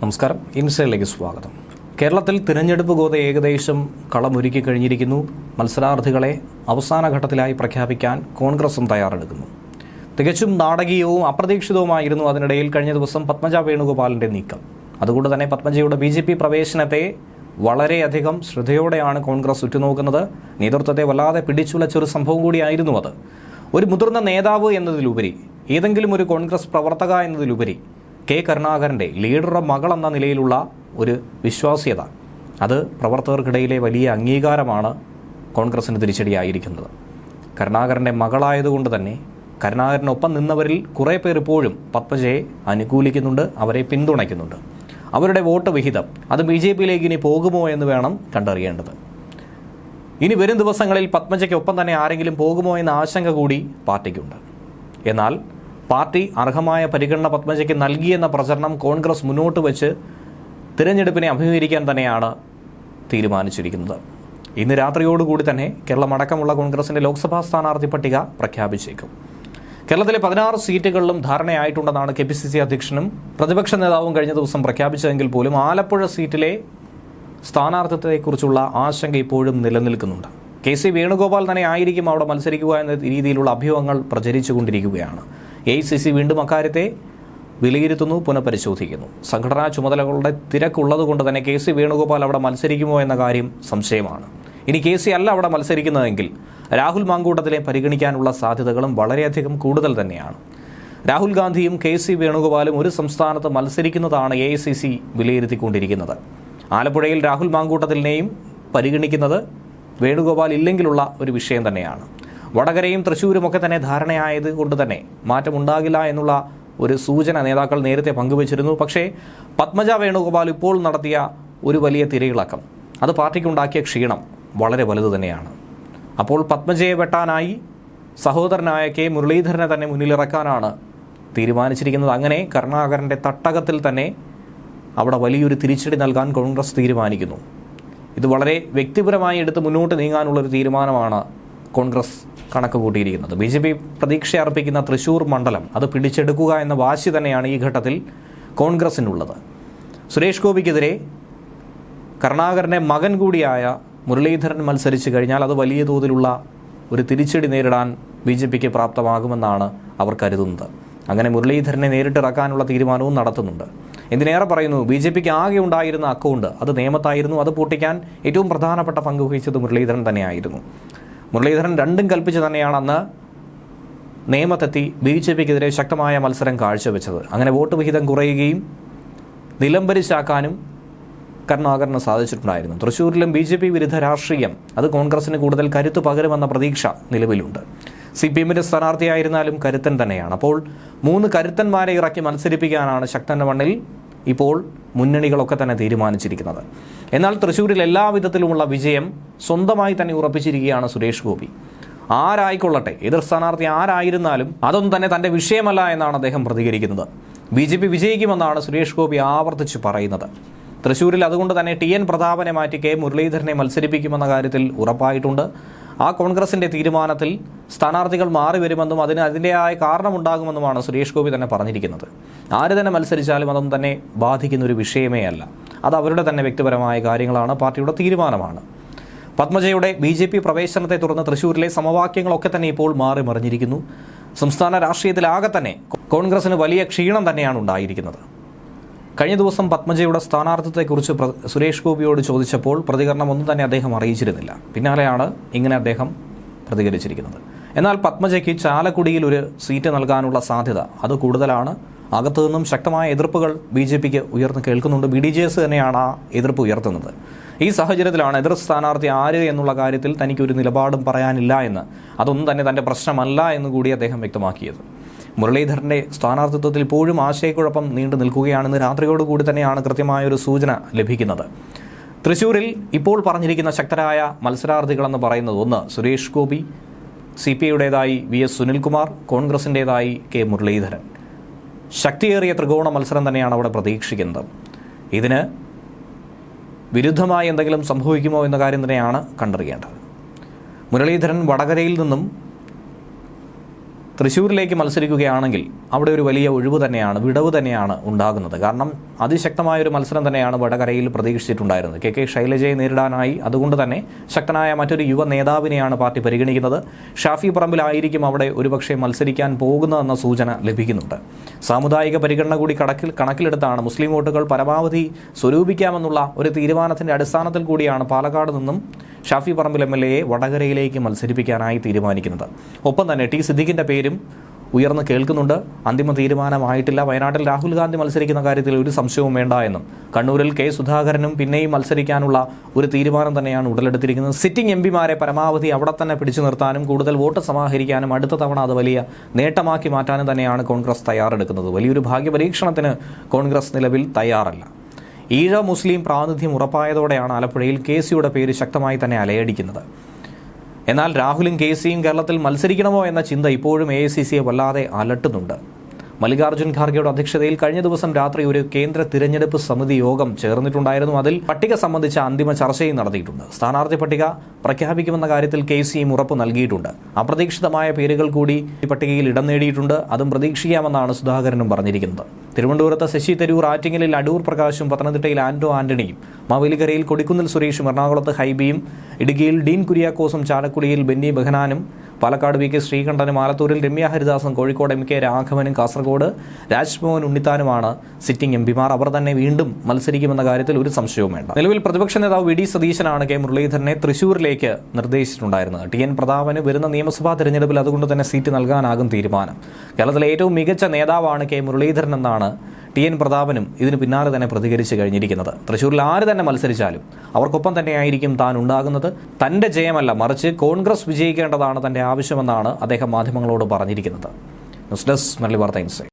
നമസ്കാരം. ഇൻസൈഡിലേക്ക് സ്വാഗതം. കേരളത്തിൽ തിരഞ്ഞെടുപ്പ് ഗോത ഏകദേശം കളമൊരുക്കി കഴിഞ്ഞിരിക്കുന്നു. മത്സരാർത്ഥികളെ അവസാന ഘട്ടത്തിലായി പ്രഖ്യാപിക്കാൻ കോൺഗ്രസും തയ്യാറെടുക്കുന്നു. തികച്ചും നാടകീയവും അപ്രതീക്ഷിതവുമായിരുന്നു അതിനിടയിൽ കഴിഞ്ഞ ദിവസം പത്മജ വേണുഗോപാലിൻ്റെ നീക്കം. അതുകൊണ്ട് തന്നെ പത്മജയുടെ BJP പ്രവേശനത്തെ വളരെയധികം ശ്രദ്ധയോടെയാണ് കോൺഗ്രസ് ഉറ്റുനോക്കുന്നത്. നേതൃത്വത്തെ വല്ലാതെ പിടിച്ചുലച്ചൊരു സംഭവം കൂടിയായിരുന്നു അത്. ഒരു മുതിർന്ന നേതാവ് എന്നതിലുപരി, ഏതെങ്കിലും ഒരു കോൺഗ്രസ് പ്രവർത്തക എന്നതിലുപരി കെ കരുണാകരൻ്റെ ലീഡറുടെ മകൾ എന്ന നിലയിലുള്ള ഒരു വിശ്വാസ്യത, അത് പ്രവർത്തകർക്കിടയിലെ വലിയ അംഗീകാരമാണ് കോൺഗ്രസിന് തിരിച്ചടിയായിരിക്കുന്നത്. കരുണാകരൻ്റെ മകളായതുകൊണ്ട് തന്നെ കരുണാകരനൊപ്പം നിന്നവരിൽ കുറേ പേർ ഇപ്പോഴും പത്മജയെ അനുകൂലിക്കുന്നുണ്ട്, അവരെ പിന്തുണയ്ക്കുന്നുണ്ട്. അവരുടെ വോട്ട് വിഹിതം അത് BJPയിലേക്ക് ഇനി പോകുമോ എന്ന് വേണം കണ്ടറിയേണ്ടത്. ഇനി വരും ദിവസങ്ങളിൽ പത്മജയ്ക്കൊപ്പം തന്നെ ആരെങ്കിലും പോകുമോ എന്ന ആശങ്ക കൂടി പാർട്ടിക്കുണ്ട്. എന്നാൽ പാർട്ടി അർഹമായ പരിഗണന പത്മജയ്ക്ക് നൽകിയെന്ന പ്രചരണം കോൺഗ്രസ് മുന്നോട്ട് വെച്ച് തിരഞ്ഞെടുപ്പിനെ അഭിമുഖീകരിക്കാൻ തന്നെയാണ് തീരുമാനിച്ചിരിക്കുന്നത്. ഇന്ന് രാത്രിയോടുകൂടി തന്നെ കേരളമടക്കമുള്ള കോൺഗ്രസിൻ്റെ ലോക്സഭാ സ്ഥാനാർത്ഥി പട്ടിക പ്രഖ്യാപിച്ചേക്കും. കേരളത്തിലെ 16 സീറ്റുകളിലും ധാരണയായിട്ടുണ്ടെന്നാണ് KPCC അധ്യക്ഷനും പ്രതിപക്ഷ നേതാവും കഴിഞ്ഞ ദിവസം പ്രഖ്യാപിച്ചതെങ്കിൽ പോലും ആലപ്പുഴ സീറ്റിലെ സ്ഥാനാർത്ഥിത്വത്തെക്കുറിച്ചുള്ള ആശങ്ക ഇപ്പോഴും നിലനിൽക്കുന്നുണ്ട്. KC വേണുഗോപാൽ തന്നെ ആയിരിക്കും അവിടെ മത്സരിക്കുക എന്ന രീതിയിലുള്ള അഭ്യൂഹങ്ങൾ പ്രചരിച്ചുകൊണ്ടിരിക്കുകയാണ്. AICC വീണ്ടും അക്കാര്യത്തെ വിലയിരുത്തുന്നു, പുനഃപരിശോധിക്കുന്നു. സംഘടനാ ചുമതലകളുടെ തിരക്കുള്ളതുകൊണ്ട് തന്നെ KC വേണുഗോപാൽ അവിടെ മത്സരിക്കുമോ എന്ന കാര്യം സംശയമാണ്. ഇനി KC അല്ല അവിടെ മത്സരിക്കുന്നതെങ്കിൽ രാഹുൽ മാങ്കൂട്ടത്തിലെ പരിഗണിക്കാനുള്ള സാധ്യതകളും വളരെയധികം കൂടുതൽ തന്നെയാണ്. രാഹുൽ ഗാന്ധിയും KC വേണുഗോപാലും ഒരു സംസ്ഥാനത്ത് മത്സരിക്കുന്നതാണ് AICC വിലയിരുത്തിക്കൊണ്ടിരിക്കുന്നത്. ആലപ്പുഴയിൽ രാഹുൽ മാങ്കൂട്ടത്തിനെയും പരിഗണിക്കുന്നത് വേണുഗോപാൽ ഇല്ലെങ്കിലുള്ള ഒരു വിഷയം തന്നെയാണ്. വടകരയും തൃശ്ശൂരുമൊക്കെ തന്നെ ധാരണയായത് കൊണ്ട് തന്നെ മാറ്റമുണ്ടാകില്ല എന്നുള്ള ഒരു സൂചന നേതാക്കൾ നേരത്തെ പങ്കുവച്ചിരുന്നു. പക്ഷേ പത്മജ വേണുഗോപാൽ ഇപ്പോൾ നടത്തിയ ഒരു വലിയ തിരയിളക്കം, അത് പാർട്ടിക്കുണ്ടാക്കിയ ക്ഷീണം വളരെ വലുത് തന്നെയാണ്. അപ്പോൾ പത്മജയെ വെട്ടാനായി സഹോദരനായ K മുരളീധരനെ തന്നെ മുന്നിലിറക്കാനാണ് തീരുമാനിച്ചിരിക്കുന്നത്. അങ്ങനെ കരുണാകരൻ്റെ തട്ടകത്തിൽ തന്നെ അവിടെ വലിയൊരു തിരിച്ചടി നൽകാൻ കോൺഗ്രസ് തീരുമാനിക്കുന്നു. ഇത് വളരെ വ്യക്തിപരമായി എടുത്ത് മുന്നോട്ട് നീങ്ങാനുള്ളൊരു തീരുമാനമാണ് കോൺഗ്രസ് കണക്ക് കൂട്ടിയിരിക്കുന്നത്. BJP പ്രതീക്ഷ അർപ്പിക്കുന്ന തൃശ്ശൂർ മണ്ഡലം അത് പിടിച്ചെടുക്കുക എന്ന വാശി തന്നെയാണ് ഈ ഘട്ടത്തിൽ കോൺഗ്രസിനുള്ളത്. സുരേഷ് ഗോപിക്കെതിരെ കരുണാകരൻ്റെ മകൻ കൂടിയായ മുരളീധരൻ മത്സരിച്ചു കഴിഞ്ഞാൽ അത് വലിയ തോതിലുള്ള ഒരു തിരിച്ചടി നേരിടാൻ BJPക്ക് പ്രാപ്തമാകുമെന്നാണ് അവർ കരുതുന്നത്. അങ്ങനെ മുരളീധരനെ നേരിട്ടിറക്കാനുള്ള തീരുമാനവും നടത്തുന്നുണ്ട്. എന്തിനേറെ പറയുന്നു, BJPക്ക് ആകെ ഉണ്ടായിരുന്ന അക്കൗണ്ട് അത് നേമത്തായിരുന്നു. അത് പൂട്ടിക്കാൻ ഏറ്റവും പ്രധാനപ്പെട്ട പങ്ക് വഹിച്ചത് മുരളീധരൻ തന്നെയായിരുന്നു. മുരളീധരൻ രണ്ടും കൽപ്പിച്ച് തന്നെയാണ് അന്ന് നേമത്തെത്തി BJPക്കെതിരെ ശക്തമായ മത്സരം കാഴ്ചവെച്ചത്. അങ്ങനെ വോട്ട് വിഹിതം കുറയുകയും നിലംപരിശാക്കാനും കരുണാകരന് സാധിച്ചിട്ടുണ്ടായിരുന്നു. തൃശ്ശൂരിലും BJP വിരുദ്ധ രാഷ്ട്രീയം അത് കോൺഗ്രസിന് കൂടുതൽ കരുത്ത് പകരുമെന്ന പ്രതീക്ഷ നിലവിലുണ്ട്. CPMന്റെ സ്ഥാനാർത്ഥിയായിരുന്നാലും കരുത്തൻ തന്നെയാണ്. അപ്പോൾ 3 കരുത്തന്മാരെ ഇറക്കി മത്സരിപ്പിക്കാനാണ് ശക്തന്റെ മണ്ണിൽ ഇപ്പോൾ മുന്നണികളൊക്കെ തന്നെ തീരുമാനിച്ചിരിക്കുന്നത്. എന്നാൽ തൃശ്ശൂരിൽ എല്ലാവിധത്തിലുമുള്ള വിജയം സ്വന്തമായി തന്നെ ഉറപ്പിച്ചിരിക്കുകയാണ് സുരേഷ് ഗോപി. ആരായിക്കൊള്ളട്ടെ, എതിർ സ്ഥാനാർത്ഥി ആരായിരുന്നാലും അതൊന്നും തന്നെ തൻ്റെ വിഷയമല്ല എന്നാണ് അദ്ദേഹം പ്രതികരിക്കുന്നത്. BJP വിജയിക്കുമെന്നാണ് സുരേഷ് ഗോപി ആവർത്തിച്ച് പറയുന്നത്. തൃശ്ശൂരിൽ അതുകൊണ്ട് തന്നെ TN പ്രതാപനെ മാറ്റി K മുരളീധരനെ മത്സരിപ്പിക്കുമെന്ന കാര്യത്തിൽ ഉറപ്പായിട്ടുണ്ട്. ആ കോൺഗ്രസിൻ്റെ തീരുമാനത്തിൽ സ്ഥാനാർത്ഥികൾ മാറി വരുമെന്നും അതിൻ്റെതായ കാരണമുണ്ടാകുമെന്നുമാണ് സുരേഷ് ഗോപി തന്നെ പറഞ്ഞിരിക്കുന്നത്. ആര് തന്നെ മത്സരിച്ചാലും അതൊന്നും തന്നെ ബാധിക്കുന്നൊരു വിഷയമേ അല്ല. അത് അവരുടെ തന്നെ വ്യക്തിപരമായ കാര്യങ്ങളാണ്, പാർട്ടിയുടെ തീരുമാനമാണ്. പത്മജയുടെ BJP പ്രവേശനത്തെ തുടർന്ന് തൃശ്ശൂരിലെ സമവാക്യങ്ങളൊക്കെ തന്നെ ഇപ്പോൾ മാറി മറിഞ്ഞിരിക്കുന്നു. സംസ്ഥാന രാഷ്ട്രീയത്തിലാകെ തന്നെ കോൺഗ്രസിന് വലിയ ക്ഷീണം തന്നെയാണ് ഉണ്ടായിരിക്കുന്നത്. കഴിഞ്ഞ ദിവസം പത്മജയുടെ സ്ഥാനാർത്ഥിത്വത്തെക്കുറിച്ച് സുരേഷ് ഗോപിയോട് ചോദിച്ചപ്പോൾ പ്രതികരണം ഒന്നും തന്നെ അദ്ദേഹം അറിയിച്ചിരുന്നില്ല. പിന്നാലെയാണ് ഇങ്ങനെ അദ്ദേഹം പ്രതികരിച്ചിരിക്കുന്നത്. എന്നാൽ പത്മജയ്ക്ക് ചാലക്കുടിയിൽ ഒരു സീറ്റ് നൽകാനുള്ള സാധ്യത അത് കൂടുതലാണ്. അകത്തു നിന്നും ശക്തമായ എതിർപ്പുകൾ BJPക്ക് ഉയർന്നു കേൾക്കുന്നുണ്ട്. BDJS തന്നെയാണ് ആ എതിർപ്പ് ഉയർത്തുന്നത്. ഈ സാഹചര്യത്തിലാണ് എതിർ സ്ഥാനാർത്ഥി ആര് എന്നുള്ള കാര്യത്തിൽ തനിക്കൊരു നിലപാടും പറയാനില്ല എന്ന്, അതൊന്നും തന്നെ തൻ്റെ പ്രശ്നമല്ല എന്നുകൂടി അദ്ദേഹം വ്യക്തമാക്കിയത്. മുരളീധരൻ്റെ സ്ഥാനാർത്ഥിത്വത്തിൽ ഇപ്പോഴും ആശയക്കുഴപ്പം നീണ്ടു നിൽക്കുകയാണെന്ന് രാത്രിയോടുകൂടി തന്നെയാണ് കൃത്യമായൊരു സൂചന ലഭിക്കുന്നത്. തൃശ്ശൂരിൽ ഇപ്പോൾ പറഞ്ഞിരിക്കുന്ന ശക്തരായ മത്സരാർത്ഥികളെന്ന് പറയുന്നത് ഒന്ന് സുരേഷ് ഗോപി, CPIയുടേതായി VS സുനിൽകുമാർ, കോൺഗ്രസിൻ്റേതായി K മുരളീധരൻ. ശക്തിയേറിയ ത്രികോണ മത്സരം തന്നെയാണ് അവിടെ പ്രതീക്ഷിക്കുന്നത്. ഇതിന് വിരുദ്ധമായി എന്തെങ്കിലും സംഭവിക്കുമോ എന്ന കാര്യം തന്നെയാണ് കണ്ടറിയേണ്ടത്. മുരളീധരൻ വടകരയിൽ നിന്നും തൃശ്ശൂരിലേക്ക് മത്സരിക്കുകയാണെങ്കിൽ അവിടെ ഒരു വലിയ വിടവ് തന്നെയാണ് ഉണ്ടാകുന്നത്. കാരണം അതിശക്തമായൊരു മത്സരം തന്നെയാണ് വടകരയിൽ പ്രതീക്ഷിച്ചിട്ടുണ്ടായിരുന്നത്. കെ ശൈലജയെ നേരിടാനായി. അതുകൊണ്ട് തന്നെ ശക്തനായ മറ്റൊരു യുവ നേതാവിനെയാണ് പാർട്ടി പരിഗണിക്കുന്നത്. ഷാഫി പറമ്പിലായിരിക്കും അവിടെ ഒരുപക്ഷെ മത്സരിക്കാൻ പോകുന്നതെന്ന സൂചന ലഭിക്കുന്നുണ്ട്. സാമുദായിക പരിഗണന കൂടി കണക്കിലെടുത്താണ് മുസ്ലിം വോട്ടുകൾ പരമാവധി സ്വരൂപിക്കാമെന്നുള്ള ഒരു തീരുമാനത്തിന്റെ അടിസ്ഥാനത്തിൽ കൂടിയാണ് പാലക്കാട് നിന്നും ഷാഫി പറമ്പിൽ MLA വടകരയിലേക്ക് മത്സരിപ്പിക്കാനായി തീരുമാനിക്കുന്നത്. ഒപ്പം തന്നെ ടി സിദ്ദിഖിന്റെ പേരും ഉയർന്നു കേൾക്കുന്നുണ്ട്. അന്തിമ തീരുമാനമായിട്ടില്ല. വയനാട്ടിൽ രാഹുൽ ഗാന്ധി മത്സരിക്കുന്ന കാര്യത്തിൽ ഒരു സംശയവും വേണ്ട എന്നും കണ്ണൂരിൽ കെ സുധാകരനും പിന്നെയും മത്സരിക്കാനുള്ള ഒരു തീരുമാനം തന്നെയാണ് ഉടലെടുത്തിരിക്കുന്നത്. സിറ്റിംഗ് MPമാരെ പരമാവധി അവിടെ തന്നെ പിടിച്ചു നിർത്താനും കൂടുതൽ വോട്ട് സമാഹരിക്കാനും അടുത്ത തവണ അത് വലിയ നേട്ടമാക്കി മാറ്റാനും തന്നെയാണ് കോൺഗ്രസ് തയ്യാറെടുക്കുന്നത്. വലിയൊരു ഭാഗ്യപരീക്ഷണത്തിന് കോൺഗ്രസ് നിലവിൽ തയ്യാറല്ല. ഈഴ മുസ്ലിം പ്രാതിനിധ്യം ഉറപ്പായതോടെയാണ് ആലപ്പുഴയിൽ KCയുടെ പേര് ശക്തമായി തന്നെ അലയടിക്കുന്നത്. എന്നാൽ രാഹുലും KCയും കേരളത്തിൽ മത്സരിക്കണമോ എന്ന ചിന്ത ഇപ്പോഴും AICCയെ വല്ലാതെ അലട്ടുന്നുണ്ട്. മല്ലികാർജ്ജുൻ ഖാർഗെയുടെ അധ്യക്ഷതയിൽ കഴിഞ്ഞ ദിവസം രാത്രി ഒരു കേന്ദ്ര തിരഞ്ഞെടുപ്പ് സമിതി യോഗം ചേർന്നിട്ടുണ്ടായിരുന്നു. അതിൽ പട്ടിക സംബന്ധിച്ച അന്തിമ ചർച്ചയും നടത്തിയിട്ടുണ്ട്. സ്ഥാനാർത്ഥി പട്ടിക പ്രഖ്യാപിക്കുമെന്ന കാര്യത്തിൽ KCയും ഉറപ്പ് നൽകിയിട്ടുണ്ട്. അപ്രതീക്ഷിതമായ പേരുകൾ കൂടി ഈ പട്ടികയിൽ ഇടം നേടിയിട്ടുണ്ട്. അതും പ്രതീക്ഷിക്കാമെന്നാണ് സുധാകരനും പറഞ്ഞിരിക്കുന്നത്. തിരുവനന്തപുരത്ത് ശശി തരൂർ, ആറ്റിങ്ങലിൽ അടൂർ പ്രകാശും, പത്തനംതിട്ടയിൽ ആന്റണിയും, മാവേലിക്കരയിൽ കൊടിക്കുന്നിൽ സുരേഷും, എറണാകുളത്ത് ഹൈബിയും, ഇടുക്കിയിൽ ഡീൻ കുര്യാക്കോസും, ചാലക്കുടിയിൽ ബെന്നി ബെഹനാനും, പാലക്കാട് VK ശ്രീകണ്ഠനും, ആലത്തൂരിൽ രമ്യ ഹരിദാസും, കോഴിക്കോട് MK രാഘവനും, കാസർഗോഡ് രാജ്മോഹൻ ഉണ്ണിത്താനുമാണ് സിറ്റിംഗ് MPമാർ. അവർ തന്നെ വീണ്ടും മത്സരിക്കുമെന്ന കാര്യത്തിൽ ഒരു സംശയവും വേണ്ട. നിലവിൽ പ്രതിപക്ഷ നേതാവ് VD സതീശനാണ് K മുരളീധരനെ തൃശ്ശൂരിലേക്ക് നിർദ്ദേശിച്ചിട്ടുണ്ടായിരുന്നത്. TN പ്രതാപന് വരുന്ന നിയമസഭാ തെരഞ്ഞെടുപ്പിൽ അതുകൊണ്ട് തന്നെ സീറ്റ് നൽകാനാകും തീരുമാനം. കേരളത്തിലെ ഏറ്റവും മികച്ച നേതാവാണ് K മുരളീധരൻ എന്നാണ് TN പ്രതാപനും ഇതിന് പിന്നാലെ തന്നെ പ്രതികരിച്ചു കഴിഞ്ഞിരിക്കുന്നത്. തൃശ്ശൂരിൽ ആര് തന്നെ മത്സരിച്ചാലും അവർക്കൊപ്പം തന്നെയായിരിക്കും താൻ ഉണ്ടാകുന്നത്. തന്റെ ജയമല്ല, മറിച്ച് കോൺഗ്രസ് വിജയിക്കേണ്ടതാണ് തന്റെ ആവശ്യമെന്നാണ് അദ്ദേഹം മാധ്യമങ്ങളോട് പറഞ്ഞിരിക്കുന്നത്. ന്യൂസ് ഡെസ്ക് മലയാളി വാർത്ത ഇൻസൈറ്റ്.